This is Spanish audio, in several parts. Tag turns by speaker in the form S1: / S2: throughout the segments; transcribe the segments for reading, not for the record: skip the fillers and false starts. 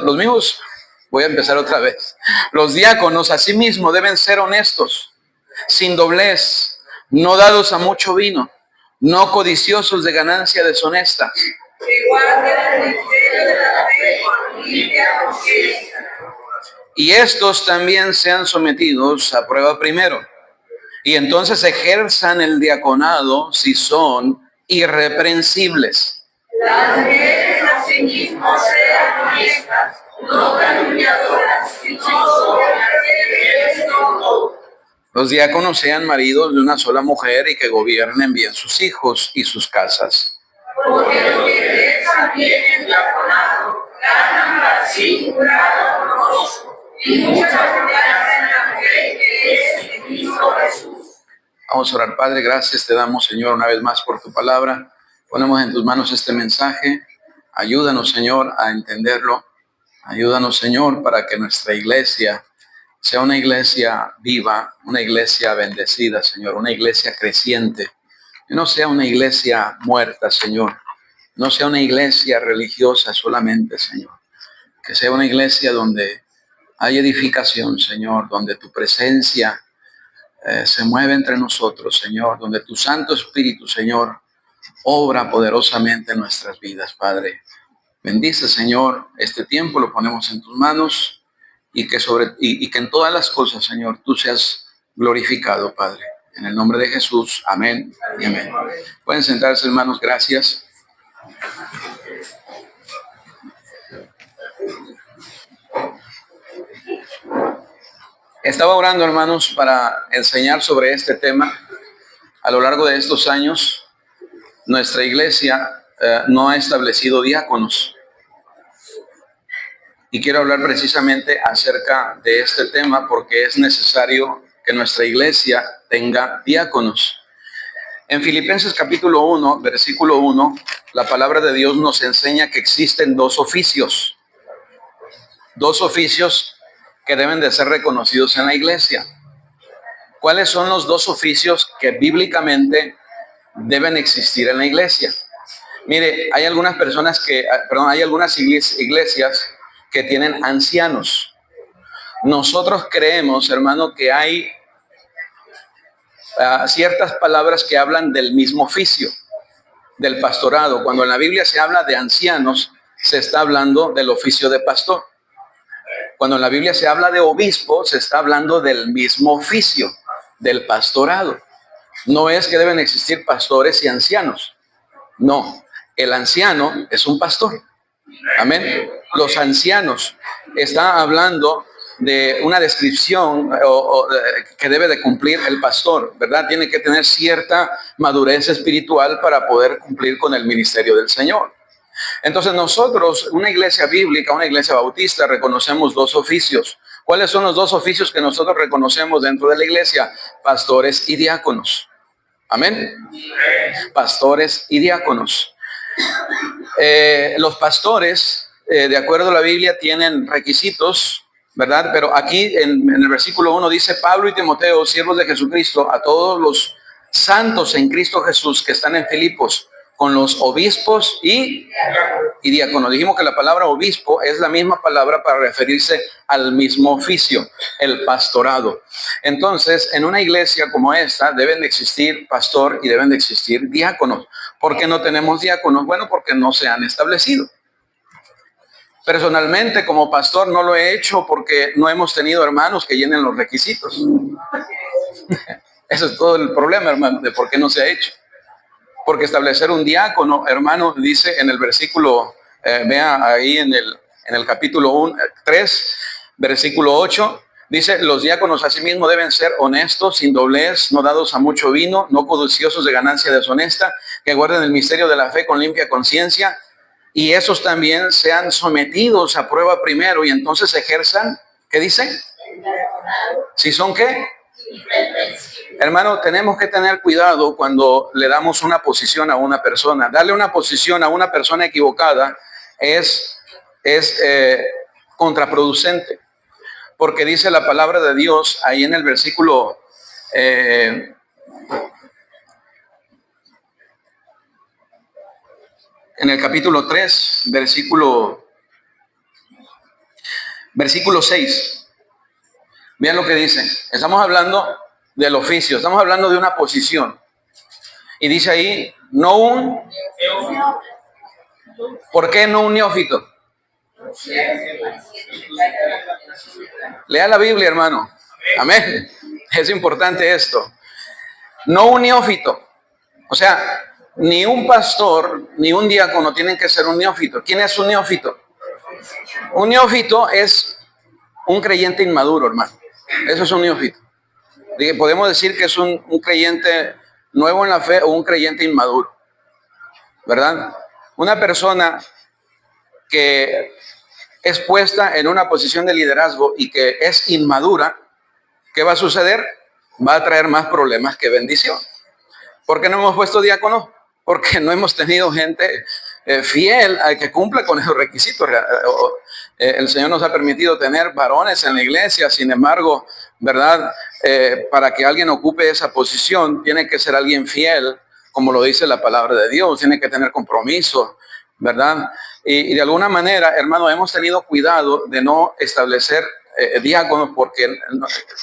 S1: los mismos, voy a empezar otra vez. Los diáconos asimismo deben ser honestos, sin doblez, no dados a mucho vino, no codiciosos de ganancia deshonesta. Y estos también sean sometidos a prueba primero, y entonces ejerzan el diaconado si son irreprensibles. Las mujeres asimismo sean honestas, no calumniadoras, los diáconos sean maridos de una sola mujer y que gobiernen bien sus hijos y sus casas. Porque los que rezan bien el diaconado ganan para sí un grado honroso y mucha confianza en la fe que es en Cristo Jesús. Vamos a orar. Padre, gracias te damos, Señor, una vez más por tu palabra. Ponemos en tus manos este mensaje. Ayúdanos, Señor, a entenderlo. Ayúdanos, Señor, para que nuestra iglesia sea una iglesia viva, una iglesia bendecida, Señor, una iglesia creciente. Que no sea una iglesia muerta, Señor. No sea una iglesia religiosa solamente, Señor. Que sea una iglesia donde hay edificación, Señor, donde tu presencia se mueve entre nosotros, Señor, donde tu Santo Espíritu, Señor, obra poderosamente en nuestras vidas, Padre. Bendice, Señor, este tiempo, lo ponemos en tus manos y que en todas las cosas, Señor, tú seas glorificado, Padre. En el nombre de Jesús, amén y amén. Pueden sentarse, hermanos, gracias. Estaba orando, hermanos, para enseñar sobre este tema. A lo largo de estos años, nuestra iglesia no ha establecido diáconos. Y quiero hablar precisamente acerca de este tema porque es necesario que nuestra iglesia tenga diáconos. En Filipenses capítulo 1, versículo 1, la palabra de Dios nos enseña que existen dos oficios que deben de ser reconocidos en la iglesia. ¿Cuáles son los dos oficios que bíblicamente deben existir en la iglesia? Mire, hay algunas iglesias que tienen ancianos. Nosotros creemos, hermano, que hay ciertas palabras que hablan del mismo oficio, del pastorado. Cuando en la Biblia se habla de ancianos, se está hablando del oficio de pastor. Cuando en la Biblia se habla de obispo, se está hablando del mismo oficio, del pastorado. No es que deben existir pastores y ancianos. No, el anciano es un pastor. Amén. Los ancianos, está hablando de una descripción que debe de cumplir el pastor, ¿verdad? Tiene que tener cierta madurez espiritual para poder cumplir con el ministerio del Señor. Entonces nosotros, una iglesia bíblica, una iglesia bautista, reconocemos dos oficios. ¿Cuáles son los dos oficios que nosotros reconocemos dentro de la iglesia? Pastores y diáconos. Amén. Pastores y diáconos. Los pastores, de acuerdo a la Biblia, tienen requisitos, ¿verdad? Pero aquí en el versículo 1 dice: Pablo y Timoteo, siervos de Jesucristo, a todos los santos en Cristo Jesús que están en Filipos, con los obispos y diáconos. Dijimos que la palabra obispo es la misma palabra para referirse al mismo oficio, el pastorado. Entonces, en una iglesia como esta deben de existir pastor y deben de existir diáconos. ¿Por qué no tenemos diáconos? Bueno, porque no se han establecido. Personalmente, como pastor, no lo he hecho porque no hemos tenido hermanos que llenen los requisitos. Eso es todo el problema, hermano, de por qué no se ha hecho. Porque establecer un diácono, hermano, dice en el versículo, vea ahí en el capítulo 3, versículo 8, dice: los diáconos asimismo deben ser honestos, sin doblez, no dados a mucho vino, no codiciosos de ganancia deshonesta, que guarden el misterio de la fe con limpia conciencia, y esos también sean sometidos a prueba primero, y entonces ejerzan, ¿qué dice? ¿Si son qué? Hermano, tenemos que tener cuidado cuando le damos una posición a una persona. Darle una posición a una persona equivocada es contraproducente, porque dice la palabra de Dios ahí en el versículo en el capítulo 3, versículo Versículo 6. Vean lo que dice. Estamos hablando del oficio, estamos hablando de una posición. Y dice ahí, no un... ¿Por qué no un neófito? Lea la Biblia, hermano. Amén. Es importante esto. No un neófito. O sea, ni un pastor, ni un diácono tienen que ser un neófito. ¿Quién es un neófito? Un neófito es un creyente inmaduro, hermano. Eso es un neófito. Podemos decir que es un creyente nuevo en la fe o un creyente inmaduro, ¿verdad? Una persona que es puesta en una posición de liderazgo y que es inmadura, ¿qué va a suceder? Va a traer más problemas que bendición. ¿Por qué no hemos puesto diáconos? Porque no hemos tenido gente fiel a que cumpla con esos requisitos. El Señor nos ha permitido tener varones en la iglesia, sin embargo, ¿verdad? Para que alguien ocupe esa posición, tiene que ser alguien fiel, como lo dice la palabra de Dios, tiene que tener compromiso, ¿verdad? Y de alguna manera, hermano, hemos tenido cuidado de no establecer diáconos, porque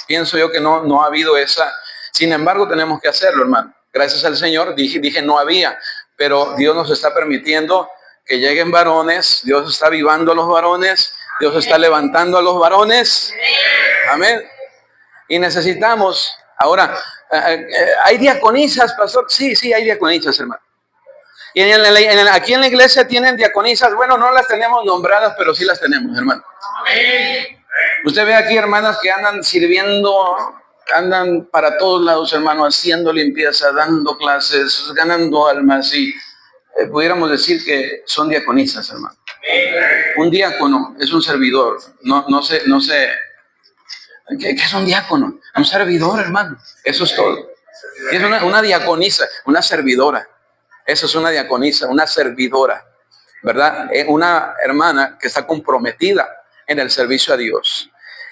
S1: pienso yo que no ha habido esa. Sin embargo, tenemos que hacerlo, hermano. Gracias al Señor, dije no había, pero Dios nos está permitiendo que lleguen varones, Dios está avivando a los varones, Dios está levantando a los varones. Amén. Y necesitamos, ahora, ¿hay diaconisas, pastor? Sí, hay diaconisas, hermano. Y aquí en la iglesia tienen diaconisas, bueno, no las tenemos nombradas, pero sí las tenemos, hermano. Amén. Usted ve aquí hermanas que andan sirviendo, andan para todos lados, hermano, haciendo limpieza, dando clases, ganando almas y pudiéramos decir que son diaconisas, hermano. Un diácono es un servidor, no sé, ¿qué es un diácono? Un servidor, hermano, eso es todo. Es una diaconisa, una servidora. Eso es una diaconisa, una servidora, ¿verdad? Una hermana que está comprometida en el servicio a Dios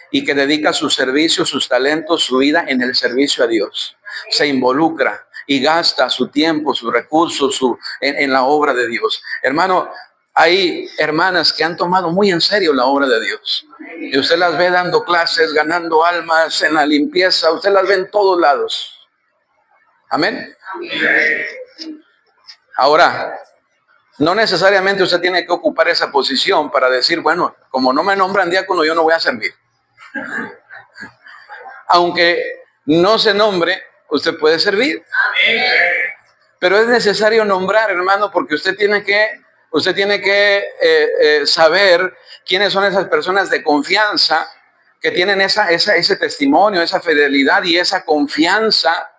S1: y que dedica su servicio, sus talentos, su vida en el servicio a Dios. Se involucra y gasta su tiempo, sus recursos en la obra de Dios. Hermano, hay hermanas que han tomado muy en serio la obra de Dios. Y usted las ve dando clases, ganando almas en la limpieza. Usted las ve en todos lados. Amén. Ahora, no necesariamente usted tiene que ocupar esa posición para decir, bueno, como no me nombran diácono, yo no voy a servir. Aunque no se nombre, usted puede servir. Pero es necesario nombrar, hermano, porque usted tiene que saber quiénes son esas personas de confianza que tienen ese testimonio, esa fidelidad y esa confianza.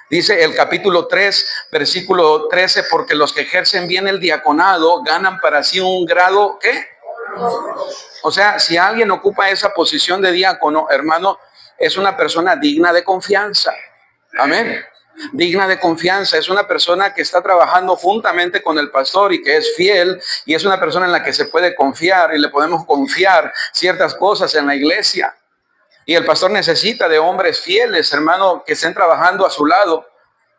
S1: Dice el capítulo 3, versículo 13, porque los que ejercen bien el diaconado ganan para sí un grado, ¿qué? O sea, si alguien ocupa esa posición de diácono, hermano, es una persona digna de confianza. Amén. Digna de confianza. Es una persona que está trabajando juntamente con el pastor y que es fiel y es una persona en la que se puede confiar y le podemos confiar ciertas cosas en la iglesia. Y el pastor necesita de hombres fieles, hermano, que estén trabajando a su lado,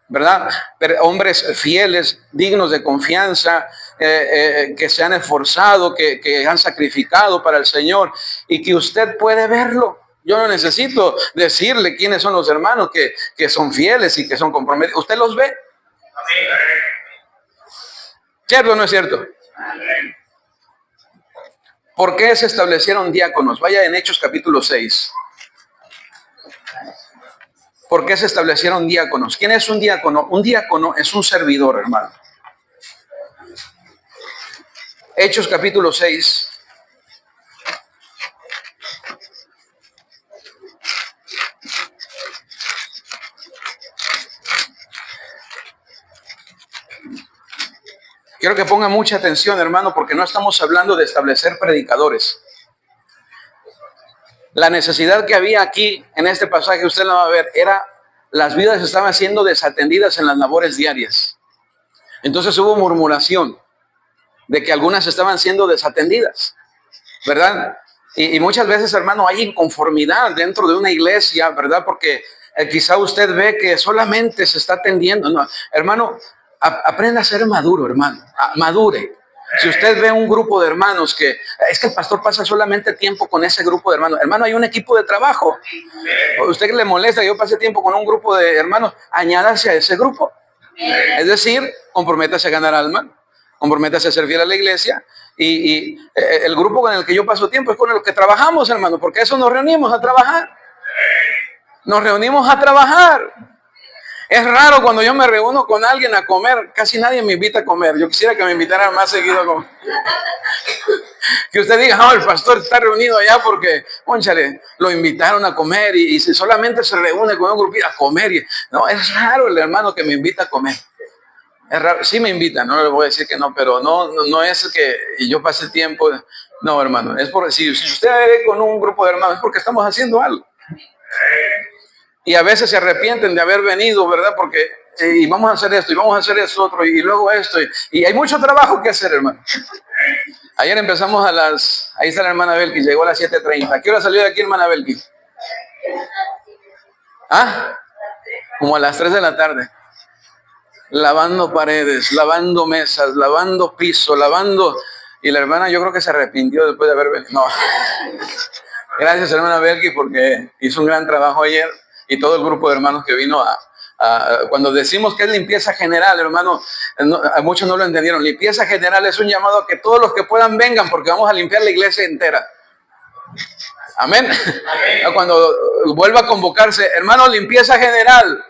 S1: ¿verdad? Pero hombres fieles, dignos de confianza, que se han esforzado, que han sacrificado para el Señor y que usted puede verlo. Yo no necesito decirle quiénes son los hermanos que son fieles y que son comprometidos. ¿Usted los ve? ¿Cierto o no es cierto? ¿Por qué se establecieron diáconos? Vaya en Hechos capítulo 6. ¿Por qué se establecieron diáconos? ¿Quién es un diácono? Un diácono es un servidor, hermano. Hechos capítulo 6. Quiero que ponga mucha atención, hermano, porque no estamos hablando de establecer predicadores. La necesidad que había aquí, en este pasaje, usted la va a ver, era las vidas estaban siendo desatendidas en las labores diarias. Entonces hubo murmuración de que algunas estaban siendo desatendidas, ¿verdad? Y muchas veces, hermano, hay inconformidad dentro de una iglesia, ¿verdad? Porque quizá usted ve que solamente se está atendiendo. No, hermano, aprenda a ser maduro, hermano. Madure. Si usted ve un grupo de hermanos que es que el pastor pasa solamente tiempo con ese grupo de hermanos, hermano, hay un equipo de trabajo. Usted le molesta que yo pase tiempo con un grupo de hermanos, añádase a ese grupo. Es decir, comprométase a ganar alma, comprométase a ser fiel a la iglesia. Y el grupo con el que yo paso tiempo es con el que trabajamos, hermano, porque eso nos reunimos a trabajar. Nos reunimos a trabajar. Es raro cuando yo me reúno con alguien a comer, casi nadie me invita a comer. Yo quisiera que me invitaran más seguido a comer. Que usted diga, no, el pastor está reunido allá porque, cónchale, lo invitaron a comer y si solamente se reúne con un grupito a comer. No, es raro el hermano que me invita a comer. Es raro, sí me invita, no le voy a decir que no, pero no es que yo pase tiempo. No, hermano, es porque si usted ve con un grupo de hermanos es porque estamos haciendo algo. Y a veces se arrepienten de haber venido, ¿verdad? Porque y vamos a hacer esto, y vamos a hacer esto otro, y luego esto. Y hay mucho trabajo que hacer, hermano. Ayer empezamos ahí está la hermana Belki, llegó a las 7:30. ¿A qué hora salió de aquí, hermana Belki? ¿Ah? Como a las 3 de la tarde. Lavando paredes, lavando mesas, lavando piso, lavando... Y la hermana yo creo que se arrepintió después de haber venido. No. Gracias, hermana Belki, porque hizo un gran trabajo ayer. Y todo el grupo de hermanos que vino cuando decimos que es limpieza general, hermano, a muchos no lo entendieron. Limpieza general es un llamado a que todos los que puedan vengan, porque vamos a limpiar la iglesia entera. Amén. Cuando vuelva a convocarse, hermano, limpieza general,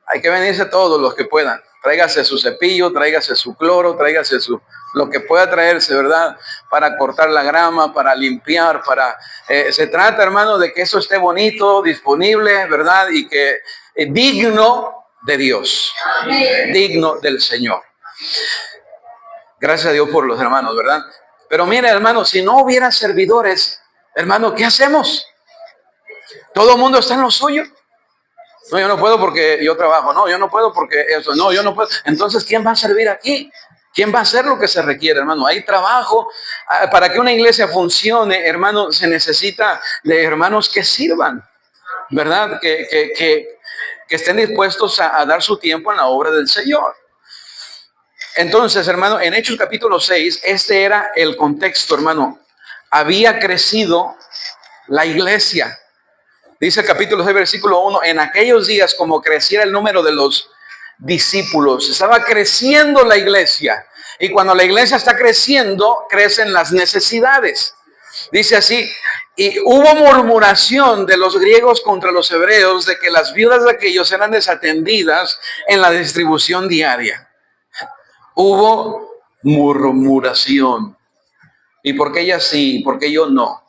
S1: hay que venirse todos los que puedan. Tráigase su cepillo, tráigase su cloro, tráigase lo que pueda traerse, ¿verdad? Para cortar la grama, para limpiar, se trata, hermano, de que eso esté bonito, disponible, ¿verdad? Y que digno de Dios, digno del Señor. Gracias a Dios por los hermanos, ¿verdad? Pero mire, hermano, si no hubiera servidores, hermano, ¿qué hacemos? Todo el mundo está en lo suyo. No, yo no puedo porque yo trabajo. No, yo no puedo porque eso. No, yo no puedo. Entonces, ¿quién va a servir aquí? ¿Quién va a hacer lo que se requiere, hermano? Hay trabajo. Para que una iglesia funcione, hermano, se necesita de hermanos que sirvan, ¿verdad? Que estén dispuestos a dar su tiempo en la obra del Señor. Entonces, hermano, en Hechos capítulo 6, este era el contexto, hermano. Había crecido la iglesia. Dice el capítulo 6, versículo 1, en aquellos días como creciera el número de los discípulos, estaba creciendo la iglesia. Y cuando la iglesia está creciendo, crecen las necesidades. Dice así, y hubo murmuración de los griegos contra los hebreos de que las viudas de aquellos eran desatendidas en la distribución diaria. Hubo murmuración. ¿Y por qué ellas sí? ¿Por qué yo no?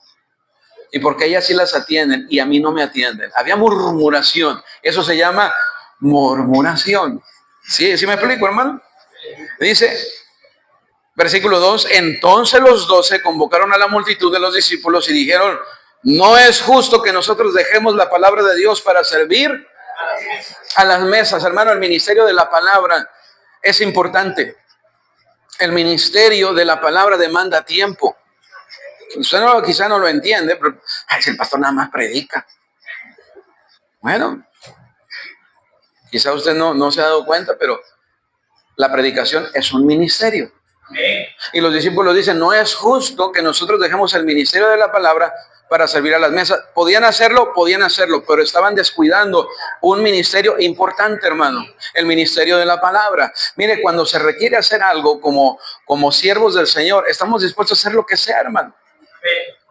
S1: ¿Y por qué ellas sí las atienden y a mí no me atienden? Había murmuración. Eso se llama murmuración. ¿Sí me explico, hermano? Dice, versículo 2, entonces los 12 convocaron a la multitud de los discípulos y dijeron, no es justo que nosotros dejemos la palabra de Dios para servir a las mesas. Hermano, el ministerio de la palabra es importante. El ministerio de la palabra demanda tiempo. Usted quizá no lo entiende, pero si el pastor nada más predica. Bueno, quizá usted no se ha dado cuenta, pero la predicación es un ministerio. Y los discípulos dicen, no es justo que nosotros dejemos el ministerio de la palabra para servir a las mesas. Podían hacerlo, pero estaban descuidando un ministerio importante, hermano, el ministerio de la palabra. Mire, cuando se requiere hacer algo como siervos del Señor, estamos dispuestos a hacer lo que sea, hermano.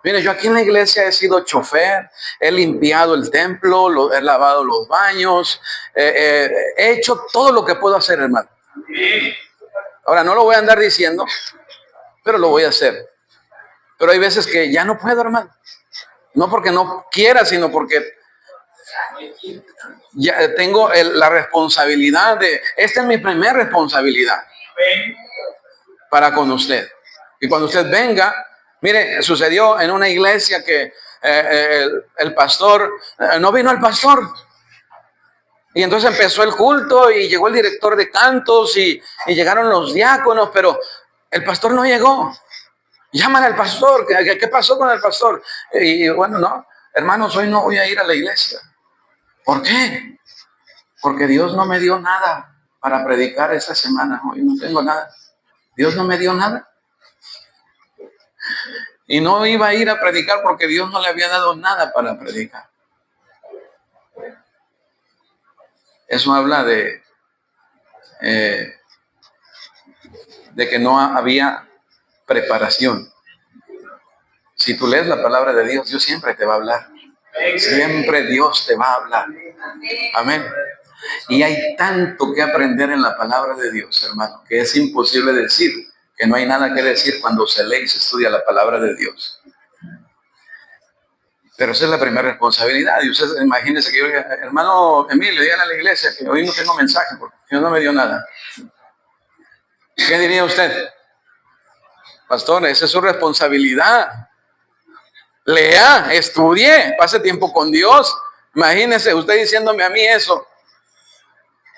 S1: Mire, yo aquí en la iglesia he sido chofer, he limpiado el templo, he lavado los baños, he hecho todo lo que puedo hacer, hermano. Ahora, no lo voy a andar diciendo, pero lo voy a hacer. Pero hay veces que ya no puedo, hermano. No porque no quiera, sino porque ya tengo la responsabilidad esta es mi primera responsabilidad para con usted. Y cuando usted venga, mire, sucedió en una iglesia que el pastor, no vino el pastor. Y entonces empezó el culto y llegó el director de cantos y llegaron los diáconos, pero el pastor no llegó. Llaman al pastor, ¿qué pasó con el pastor? Y bueno, no, hermanos, hoy no voy a ir a la iglesia. ¿Por qué? Porque Dios no me dio nada para predicar esta semana. Hoy no tengo nada. Dios no me dio nada. Y no iba a ir a predicar porque Dios no le había dado nada para predicar. Eso habla de que no había preparación. Si tú lees la palabra de Dios, Dios siempre te va a hablar. Siempre Dios te va a hablar. Amén. Y hay tanto que aprender en la palabra de Dios, hermano, que es imposible decir, que no hay nada que decir cuando se lee y se estudia la palabra de Dios. Pero esa es la primera responsabilidad. Y usted imagínese que yo, hermano Emilio, digan a la iglesia que hoy no tengo mensaje porque Dios no me dio nada. ¿Qué diría usted? Pastor, esa es su responsabilidad. Lea, estudie, pase tiempo con Dios. Imagínese usted diciéndome a mí eso.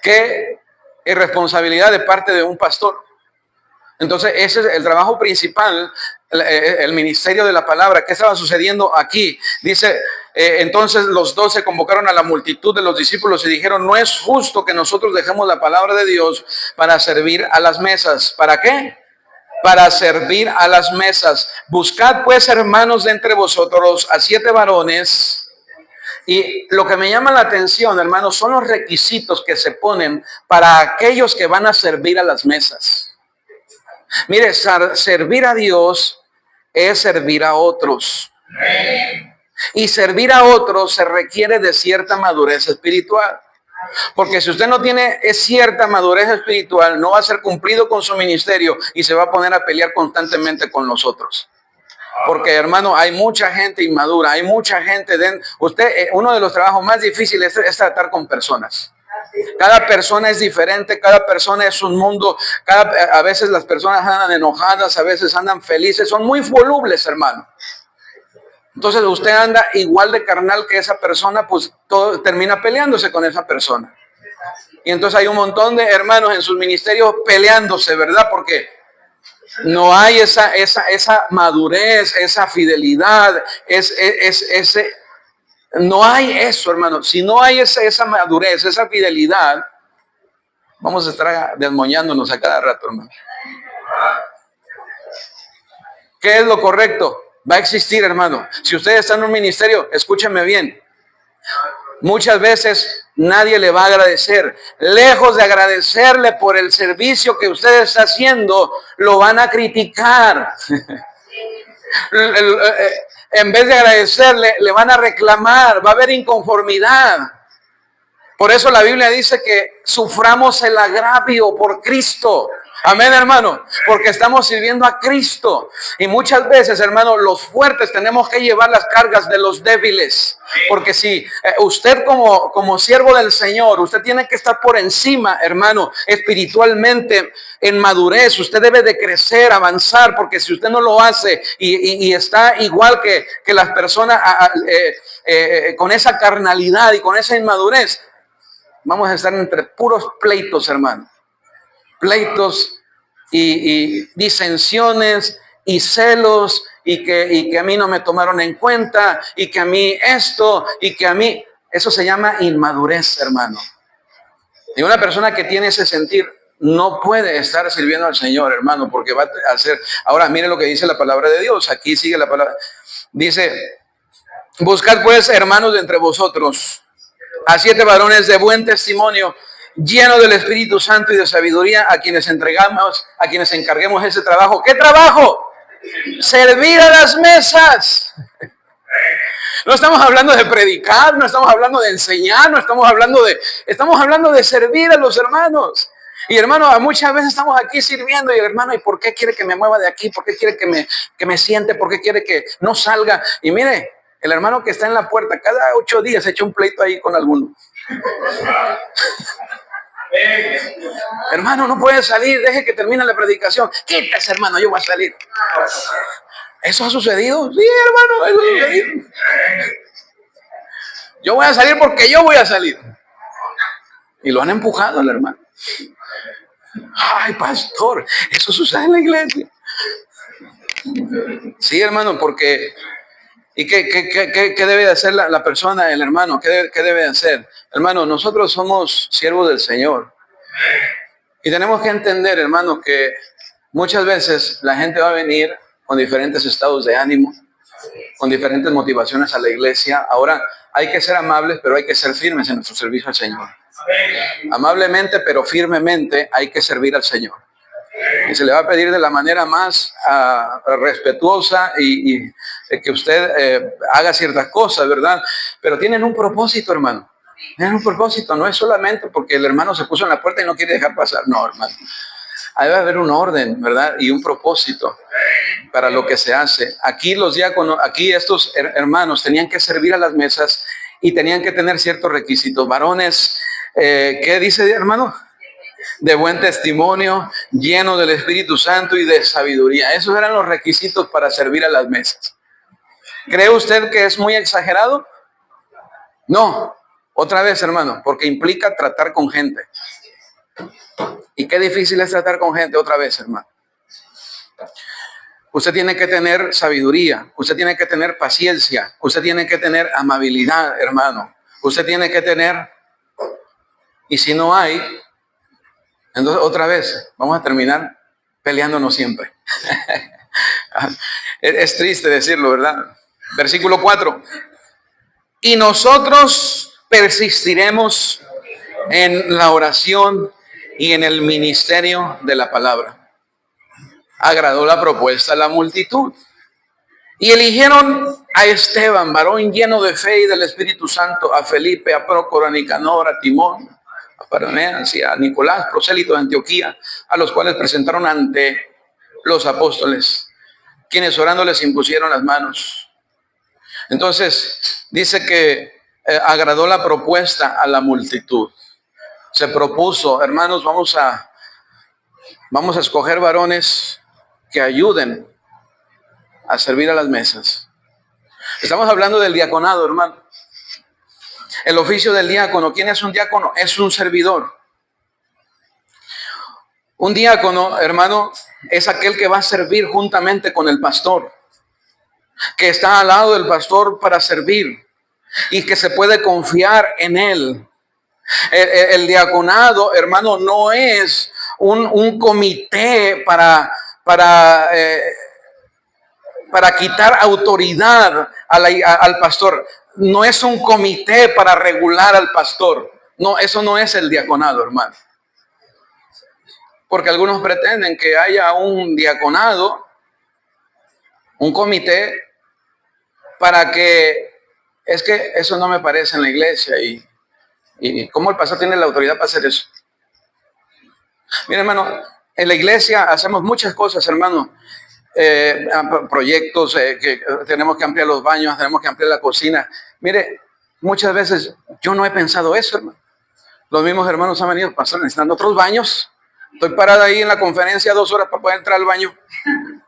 S1: Qué irresponsabilidad de parte de un pastor. Entonces, ese es el trabajo principal, el ministerio de la palabra. ¿Qué estaba sucediendo aquí? Dice, entonces los 12 convocaron a la multitud de los discípulos y dijeron, no es justo que nosotros dejemos la palabra de Dios para servir a las mesas. ¿Para qué? Para servir a las mesas. Buscad pues, hermanos, de entre vosotros a 7 varones. Y lo que me llama la atención, hermanos, son los requisitos que se ponen para aquellos que van a servir a las mesas. Mire, servir a Dios es servir a otros. Y servir a otros se requiere de cierta madurez espiritual. Porque si usted no tiene cierta madurez espiritual, no va a ser cumplido con su ministerio y se va a poner a pelear constantemente con los otros. Porque, hermano, hay mucha gente inmadura, hay mucha gente. Uno de los trabajos más difíciles es tratar con personas. Cada persona es diferente, cada persona es un mundo. A veces las personas andan enojadas, a veces andan felices, son muy volubles, hermano. Entonces usted anda igual de carnal que esa persona, pues todo termina peleándose con esa persona. Y entonces hay un montón de hermanos en sus ministerios peleándose, ¿verdad? Porque no hay esa madurez, esa fidelidad, no hay eso, hermano. Si no hay esa madurez, esa fidelidad, vamos a estar desmoñándonos a cada rato, hermano. ¿Qué es lo correcto? Va a existir, hermano. Si usted está en un ministerio, escúcheme bien. Muchas veces nadie le va a agradecer. Lejos de agradecerle por el servicio que usted está haciendo, lo van a criticar. En vez de agradecerle, le van a reclamar. Va a haber inconformidad. Por eso la Biblia dice que suframos el agravio por Cristo. Amén, hermano, porque estamos sirviendo a Cristo. Y muchas veces, hermano, los fuertes tenemos que llevar las cargas de los débiles. Porque si usted como siervo del Señor, usted tiene que estar por encima, hermano, espiritualmente, en madurez. Usted debe de crecer, avanzar, porque si usted no lo hace y está igual que las personas con esa carnalidad y con esa inmadurez, vamos a estar entre puros pleitos, hermano. Pleitos y disensiones y celos y que a mí no me tomaron en cuenta y que a mí esto y que a mí... Eso se llama inmadurez, hermano. Y una persona que tiene ese sentir no puede estar sirviendo al Señor, hermano, porque va a hacer... Ahora, mire lo que dice la palabra de Dios. Aquí sigue la palabra. Dice, buscad pues, hermanos, de entre vosotros a 7 varones de buen testimonio, llenos del Espíritu Santo y de sabiduría, a quienes encarguemos ese trabajo. ¿Qué trabajo? Servir a las mesas. No estamos hablando de predicar, no estamos hablando de enseñar, estamos hablando de servir a los hermanos. Y hermano, muchas veces estamos aquí sirviendo y el hermano, ¿y por qué quiere que me mueva de aquí? ¿Por qué quiere que me siente? ¿Por qué quiere que no salga? Y mire, el hermano que está en la puerta, cada 8 días echa un pleito ahí con alguno. Hermano, no puede salir, deje que termine la predicación. Quítese, hermano, yo voy a salir. ¿Eso ha sucedido? Sí, hermano, eso ha sucedido. Yo voy a salir porque yo voy a salir. Y lo han empujado al hermano. Ay, pastor, eso sucede en la iglesia. Sí, hermano, porque... ¿Y qué debe de hacer la persona, el hermano? ¿Qué debe de hacer? Hermano, nosotros somos siervos del Señor. Y tenemos que entender, hermano, que muchas veces la gente va a venir con diferentes estados de ánimo, con diferentes motivaciones a la iglesia. Ahora hay que ser amables, pero hay que ser firmes en nuestro servicio al Señor. Amablemente, pero firmemente hay que servir al Señor. Y se le va a pedir de la manera más respetuosa y que usted haga ciertas cosas, ¿verdad? Pero tienen un propósito, hermano. Tienen un propósito, no es solamente porque el hermano se puso en la puerta y no quiere dejar pasar. No, hermano. Ahí va a haber un orden, ¿verdad? Y un propósito para lo que se hace. Aquí los diáconos, aquí estos hermanos tenían que servir a las mesas y tenían que tener ciertos requisitos. Varones, ¿qué dice, hermano? De buen testimonio, lleno del Espíritu Santo y de sabiduría. Esos eran los requisitos para servir a las mesas. ¿Cree usted que es muy exagerado? No. Otra vez, hermano, porque implica tratar con gente. Y qué difícil es tratar con gente otra vez, hermano. Usted tiene que tener sabiduría, usted tiene que tener paciencia, usted tiene que tener amabilidad, hermano. Usted tiene que tener, y si no hay, entonces otra vez vamos a terminar peleándonos siempre. Es triste decirlo, ¿verdad? Versículo 4. Y nosotros persistiremos en la oración y en el ministerio de la palabra. Agradó la propuesta a la multitud. Y eligieron a Esteban, varón lleno de fe y del Espíritu Santo, a Felipe, a Prócoro, a Nicanor, a Timón, a Parmenas y a Nicolás, prosélito de Antioquía, a los cuales presentaron ante los apóstoles, quienes orando les impusieron las manos. Entonces, dice que agradó la propuesta a la multitud. Se propuso, hermanos, vamos a escoger varones que ayuden a servir a las mesas. Estamos hablando del diaconado, hermano. El oficio del diácono. ¿Quién es un diácono? Es un servidor. Un diácono, hermano, es aquel que va a servir juntamente con el pastor, que está al lado del pastor para servir y que se puede confiar en él. El diaconado, hermano, no es un comité para quitar autoridad al pastor. No es un comité para regular al pastor. No, eso no es el diaconado, hermano. Porque algunos pretenden que haya un diaconado, un comité, para que, es que eso no me parece en la iglesia. ¿Y cómo el pastor tiene la autoridad para hacer eso? Mira, hermano, en la iglesia hacemos muchas cosas, hermano. Proyectos, que tenemos que ampliar los baños, tenemos que ampliar la cocina. Mire, muchas veces yo no he pensado eso, hermano. Los mismos hermanos han venido, pastor, necesitan otros baños. Estoy parada ahí en la conferencia 2 horas para poder entrar al baño.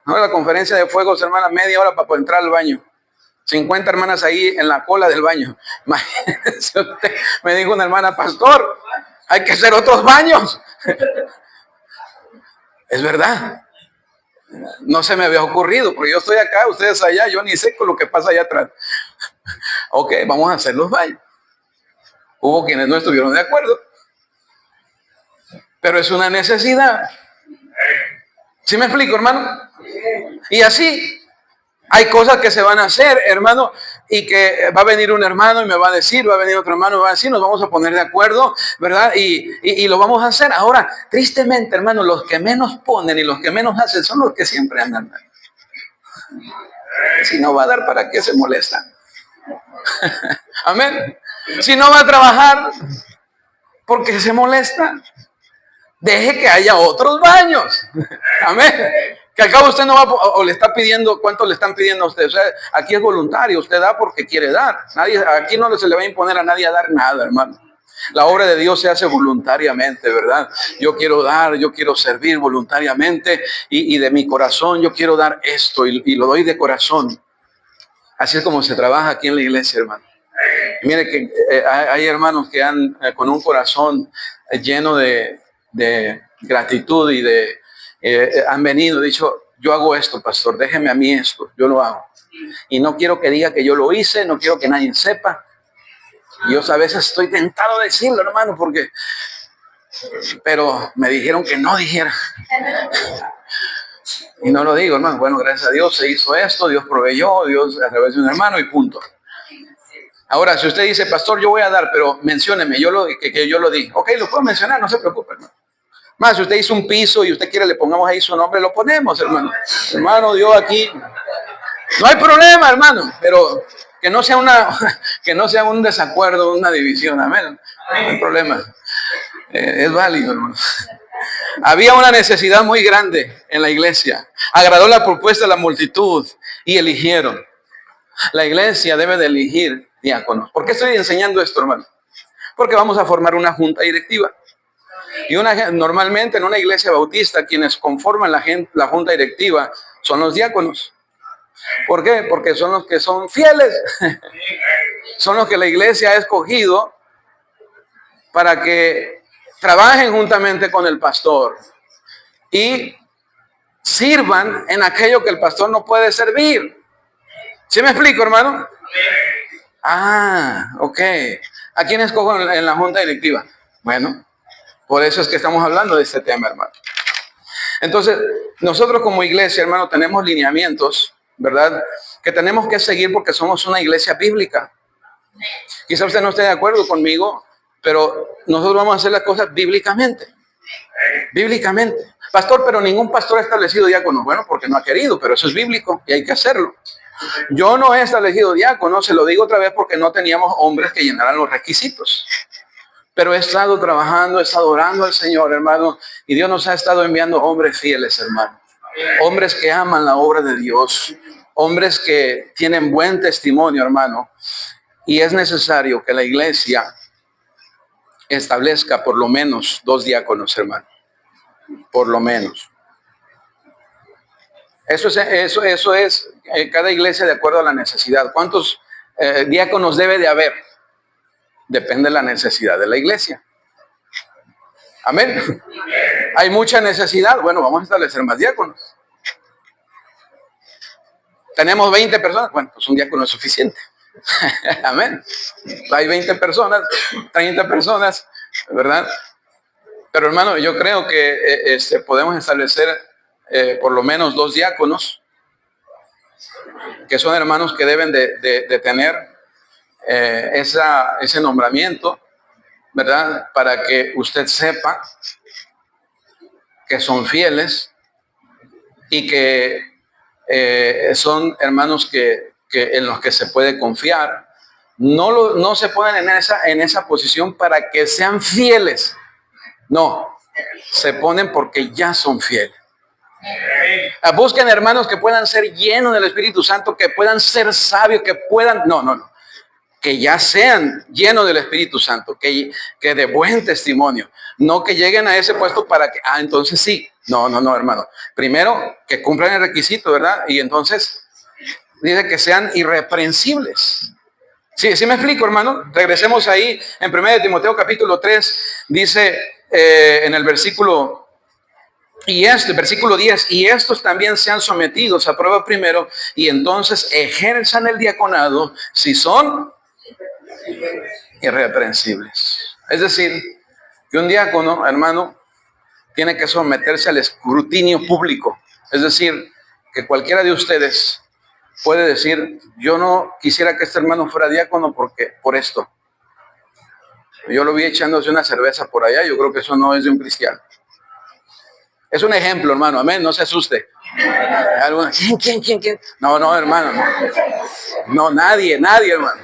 S1: No, la conferencia de fuegos, hermana, media hora para poder entrar al baño. 50 hermanas ahí en la cola del baño. Imagínense usted, me dijo una hermana, pastor, hay que hacer otros baños. Es verdad. No se me había ocurrido, porque yo estoy acá, ustedes allá, yo ni sé con lo que pasa allá atrás. Ok, vamos a hacer los baños. Hubo quienes no estuvieron de acuerdo, pero es una necesidad. ¿Sí me explico, hermano? Y así hay cosas que se van a hacer, hermano, y que va a venir un hermano y me va a decir, va a venir otro hermano y me va a decir, nos vamos a poner de acuerdo, ¿verdad? Y lo vamos a hacer. Ahora, tristemente, hermano, los que menos ponen y los que menos hacen son los que siempre andan. Si no va a dar, ¿para qué se molestan? Amén. Si no va a trabajar, ¿por qué se molesta? Deje que haya otros baños. Amén. Que al cabo usted no va o le está pidiendo, ¿cuánto le están pidiendo a usted? O sea, aquí es voluntario, usted da porque quiere dar. Nadie, aquí no se le va a imponer a nadie a dar nada, hermano. La obra de Dios se hace voluntariamente, ¿verdad? Yo quiero dar, yo quiero servir voluntariamente y de mi corazón yo quiero dar esto y lo doy de corazón. Así es como se trabaja aquí en la iglesia, hermano. Y mire que hay hermanos que han con un corazón lleno de gratitud y han venido y dicho, yo hago esto, pastor, déjeme a mí esto, yo lo hago. Y no quiero que diga que yo lo hice, no quiero que nadie sepa. Y yo a veces estoy tentado de decirlo, hermano, pero me dijeron que no dijera. Y no lo digo, hermano. Bueno, gracias a Dios se hizo esto, Dios proveyó, Dios a través de un hermano y punto. Ahora, si usted dice, pastor, yo voy a dar, pero mencióneme, que yo lo di. Ok, lo puedo mencionar, no se preocupe, hermano. Más, si usted hizo un piso y usted quiere le pongamos ahí su nombre, lo ponemos, hermano. Hermano, dio aquí. No hay problema, hermano, pero que no sea que no sea un desacuerdo, una división, amén. No hay problema. Es válido, hermano. Había una necesidad muy grande en la iglesia. Agradó la propuesta de la multitud y eligieron. La iglesia debe de elegir diáconos. ¿Por qué estoy enseñando esto, hermano? Porque vamos a formar una junta directiva. Y normalmente en una iglesia bautista, quienes conforman la junta directiva son los diáconos. ¿Por qué? Porque son los que son fieles. Son los que la iglesia ha escogido para que trabajen juntamente con el pastor y sirvan en aquello que el pastor no puede servir. ¿Sí me explico, hermano? Ok. ¿A quién escojo en la junta directiva? Bueno, por eso es que estamos hablando de este tema, hermano. Entonces, nosotros como iglesia, hermano, tenemos lineamientos, ¿verdad? Que tenemos que seguir porque somos una iglesia bíblica. Quizá usted no esté de acuerdo conmigo, pero nosotros vamos a hacer las cosas bíblicamente. Bíblicamente. Pastor, pero ningún pastor ha establecido diácono. Bueno, porque no ha querido, pero eso es bíblico y hay que hacerlo. Yo no he establecido diácono, se lo digo otra vez porque no teníamos hombres que llenaran los requisitos. Pero he estado trabajando, he estado orando al Señor, hermano, y Dios nos ha estado enviando hombres fieles, hermano. Hombres que aman la obra de Dios, hombres que tienen buen testimonio, hermano. Y es necesario que la iglesia establezca por lo menos 2 diáconos, hermano. Por lo menos. Eso es cada iglesia de acuerdo a la necesidad. ¿Cuántos diáconos debe de haber? Depende de la necesidad de la iglesia. Amén. Hay mucha necesidad. Bueno, vamos a establecer más diáconos. Tenemos 20 personas. Bueno, pues un diácono es suficiente. Amén. Hay 20 personas, 30 personas, ¿verdad? Pero hermano, yo creo que podemos establecer por lo menos 2 diáconos, que son hermanos que deben de tener ese nombramiento, ¿verdad? Para que usted sepa que son fieles y que son hermanos en los que se puede confiar. No se ponen en esa posición para que sean fieles. No, se ponen porque ya son fieles. Busquen hermanos que puedan ser llenos del Espíritu Santo, que puedan ser sabios, que puedan, no, que ya sean llenos del Espíritu Santo, que de buen testimonio, no que lleguen a ese puesto para que, entonces sí, no, hermano. Primero, que cumplan el requisito, ¿verdad? Y entonces, dice que sean irreprensibles. Sí me explico, hermano. Regresemos ahí, en 1 Timoteo capítulo 3, dice en el versículo versículo 10, y estos también sean sometidos a prueba primero, y entonces ejerzan el diaconado si son irreprensibles. Es decir, que un diácono, hermano, tiene que someterse al escrutinio público. Es decir, que cualquiera de ustedes puede decir, yo no quisiera que este hermano fuera diácono por esto. Yo lo vi echándose una cerveza por allá, yo creo que eso no es de un cristiano. Es un ejemplo, hermano, amén, no se asuste. ¿Quién? No, hermano. No, nadie, hermano.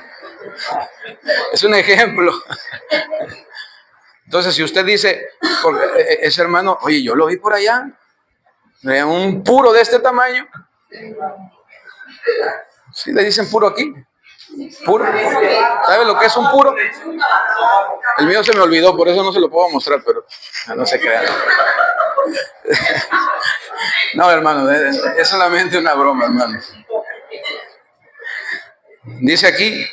S1: Es un ejemplo. Entonces, si usted dice, ese hermano, oye, yo lo vi por allá, un puro de este tamaño. ¿Sí le dicen puro aquí? Puro. ¿Sabe lo que es un puro? El mío se me olvidó, por eso no se lo puedo mostrar, pero no se crean. No, hermano, es solamente una broma, hermano. Dice aquí,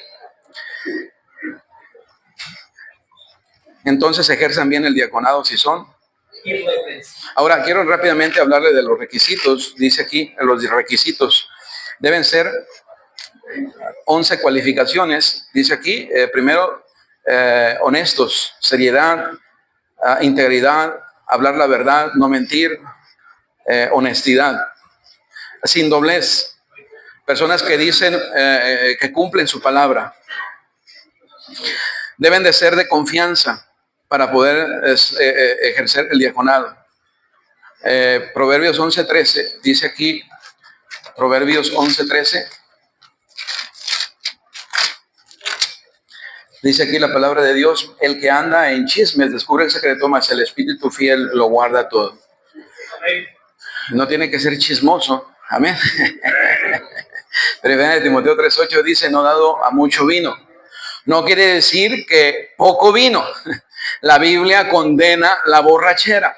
S1: entonces ejerzan bien el diaconado si son. Ahora quiero rápidamente hablarle de los requisitos. Dice aquí, los requisitos deben ser 11 cualificaciones. Dice aquí, primero, honestos, seriedad, integridad, hablar la verdad, no mentir, honestidad. sin doblez. Personas que dicen que cumplen su palabra. Deben de ser de confianza para poder ejercer el diaconado. Proverbios 11:13 dice aquí, Proverbios 11:13. Dice aquí la palabra de Dios: el que anda en chismes descubre el secreto, mas el espíritu fiel lo guarda todo. No tiene que ser chismoso. Amén. Primera de Timoteo 3:8 dice: no dado a mucho vino. No quiere decir que poco vino. La Biblia condena la borrachera.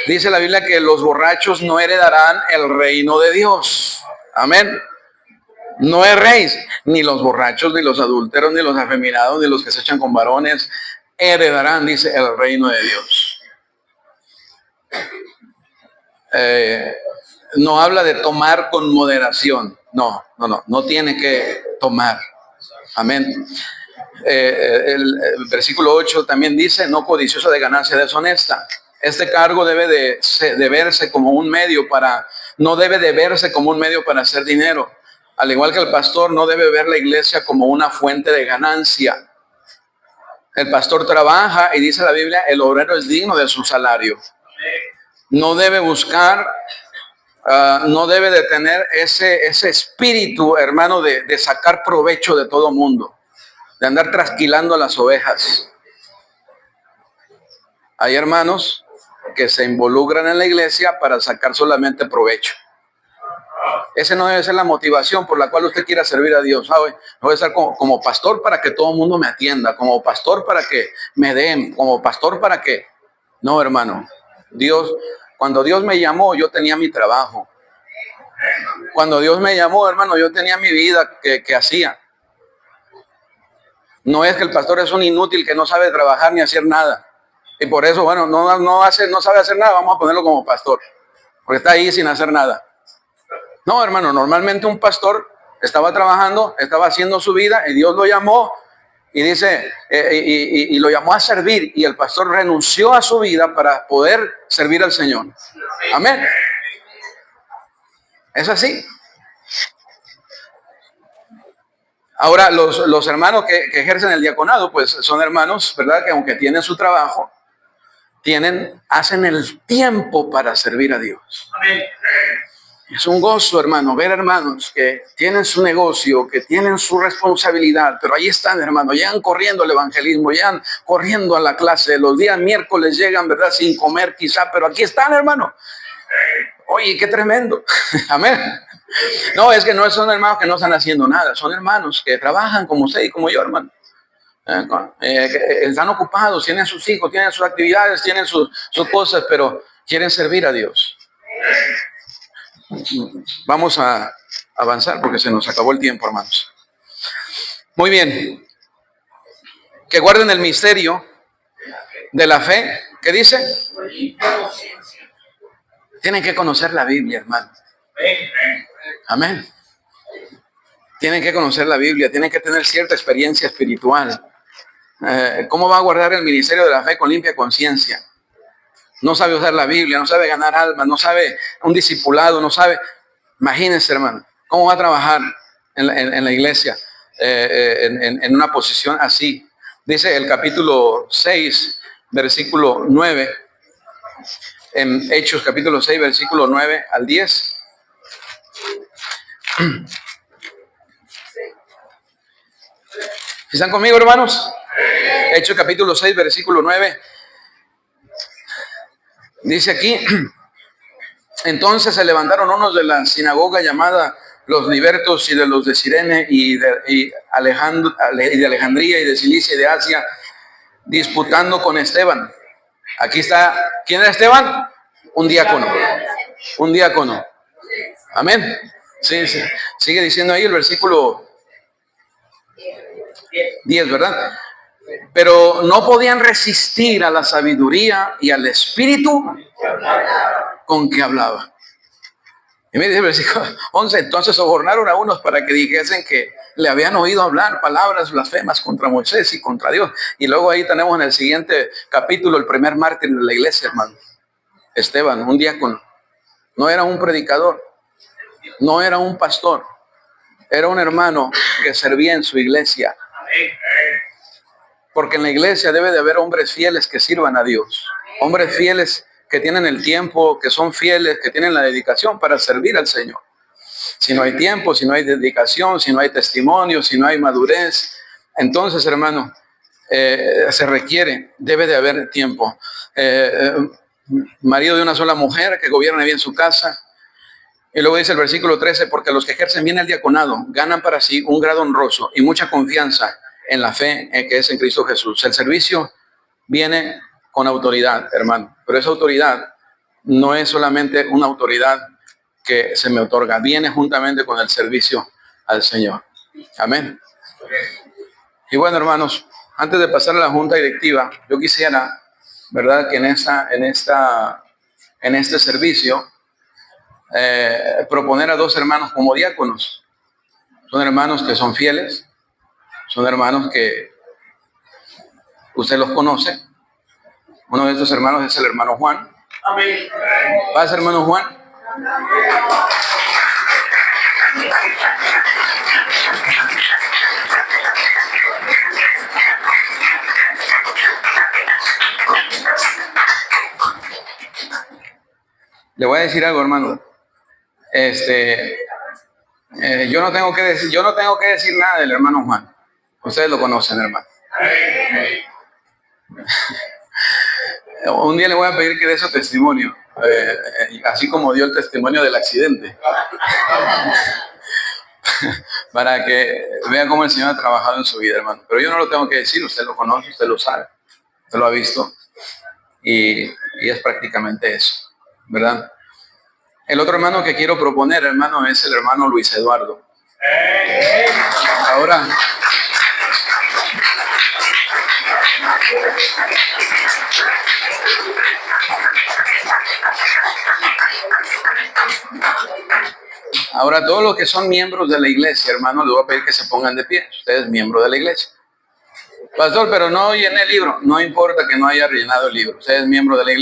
S1: Dice la Biblia que los borrachos no heredarán el reino de Dios. Amén. No erréis, ni los borrachos, ni los adúlteros, ni los afeminados, ni los que se echan con varones heredarán, dice, el reino de Dios. No habla de tomar con moderación. No tiene que tomar. Amén. El versículo 8 también dice: no codicioso de ganancia deshonesta. Este cargo debe de verse como un medio no debe de verse como un medio para hacer dinero. Al igual que el pastor no debe ver la iglesia como una fuente de ganancia. El pastor trabaja y dice la Biblia: el obrero es digno de su salario. No debe buscar, no debe de tener ese espíritu, hermano, de sacar provecho de todo mundo, de andar trasquilando a las ovejas. Hay hermanos que se involucran en la iglesia para sacar solamente provecho. Ese no debe ser la motivación por la cual usted quiera servir a Dios. ¿Sabe? No voy a estar como pastor para que todo el mundo me atienda, como pastor para que me den, como pastor para que... No, hermano. Cuando Dios me llamó, yo tenía mi trabajo. Cuando Dios me llamó, hermano, yo tenía mi vida que hacía. No es que el pastor es un inútil que no sabe trabajar ni hacer nada. Y por eso, bueno, no sabe hacer nada, vamos a ponerlo como pastor. Porque está ahí sin hacer nada. No, hermano, normalmente un pastor estaba trabajando, estaba haciendo su vida y Dios lo llamó y dice, y lo llamó a servir, y el pastor renunció a su vida para poder servir al Señor. Amén. Es así. Ahora, los hermanos que ejercen el diaconado, pues son hermanos, ¿verdad? Que aunque tienen su trabajo, hacen el tiempo para servir a Dios. Amén. Es un gozo, hermano, ver hermanos que tienen su negocio, que tienen su responsabilidad, pero ahí están, hermano, llegan corriendo al evangelismo, llegan corriendo a la clase, los días miércoles llegan, ¿verdad? Sin comer quizá, pero aquí están, hermano. Oye, qué tremendo. Amén. No, es que no son hermanos que no están haciendo nada, son hermanos que trabajan como usted y como yo, hermano. Están ocupados, tienen sus hijos, tienen sus actividades, tienen sus cosas, pero quieren servir a Dios. Vamos a avanzar porque se nos acabó el tiempo, hermanos. Muy bien. Que guarden el misterio de la fe. ¿Qué dice? Tienen que conocer la Biblia, hermano. Amén. Tienen que conocer la Biblia, tienen que tener cierta experiencia espiritual. ¿Cómo va a guardar el ministerio de la fe con limpia conciencia? No sabe usar la Biblia, no sabe ganar almas, no sabe un discipulado, no sabe. Imagínense, hermano, cómo va a trabajar en la iglesia en una posición así. Dice el capítulo 6, versículo 9, en Hechos capítulo 6, versículo 9 al 10. ¿Están conmigo, hermanos? Hechos capítulo 6, versículo 9. Dice aquí: entonces se levantaron unos de la sinagoga llamada los libertos y de los de Cirene y de Alejandría y de Cilicia y de Asia, disputando con Esteban. Aquí está, ¿quién era Esteban? Un diácono. Un diácono. Amén. Sí. Sigue diciendo ahí el versículo 10, ¿verdad? Pero no podían resistir a la sabiduría y al espíritu con que hablaba. Y me dice el versículo 11, entonces sobornaron a unos para que dijesen que le habían oído hablar palabras blasfemas contra Moisés y contra Dios. Y luego ahí tenemos en el siguiente capítulo el primer mártir de la iglesia, hermano. Esteban, un diácono. No era un predicador. No era un pastor, era un hermano que servía en su iglesia. Porque en la iglesia debe de haber hombres fieles que sirvan a Dios. Hombres fieles que tienen el tiempo, que son fieles, que tienen la dedicación para servir al Señor. Si no hay tiempo, si no hay dedicación, si no hay testimonio, si no hay madurez, entonces, hermano, se requiere, debe de haber tiempo. Marido de una sola mujer que gobierne bien su casa. Y luego dice el versículo 13, porque los que ejercen bien el diaconado ganan para sí un grado honroso y mucha confianza en la fe que es en Cristo Jesús. El servicio viene con autoridad, hermano, pero esa autoridad no es solamente una autoridad que se me otorga, viene juntamente con el servicio al Señor. Amén. Y bueno, hermanos, antes de pasar a la junta directiva, yo quisiera, ¿verdad?, que en este servicio proponer a dos hermanos como diáconos. Son hermanos que son fieles, son hermanos que usted los conoce. Uno de estos hermanos es el hermano Juan. Amén. ¿Pasa, hermano Juan? Le voy a decir algo, hermano. Yo no tengo que decir nada del hermano Juan. Ustedes lo conocen, hermano. Un día le voy a pedir que dé su testimonio, así como dio el testimonio del accidente, para que vea cómo el Señor ha trabajado en su vida, hermano. Pero yo no lo tengo que decir, usted lo conoce, usted lo sabe, usted lo ha visto, y es prácticamente eso, ¿verdad? El otro hermano que quiero proponer, hermano, es el hermano Luis Eduardo. Ahora, todos los que son miembros de la iglesia, hermano, les voy a pedir que se pongan de pie. Usted es miembro de la iglesia. Pastor, pero no llené el libro. No importa que no haya rellenado el libro. Usted es miembro de la iglesia.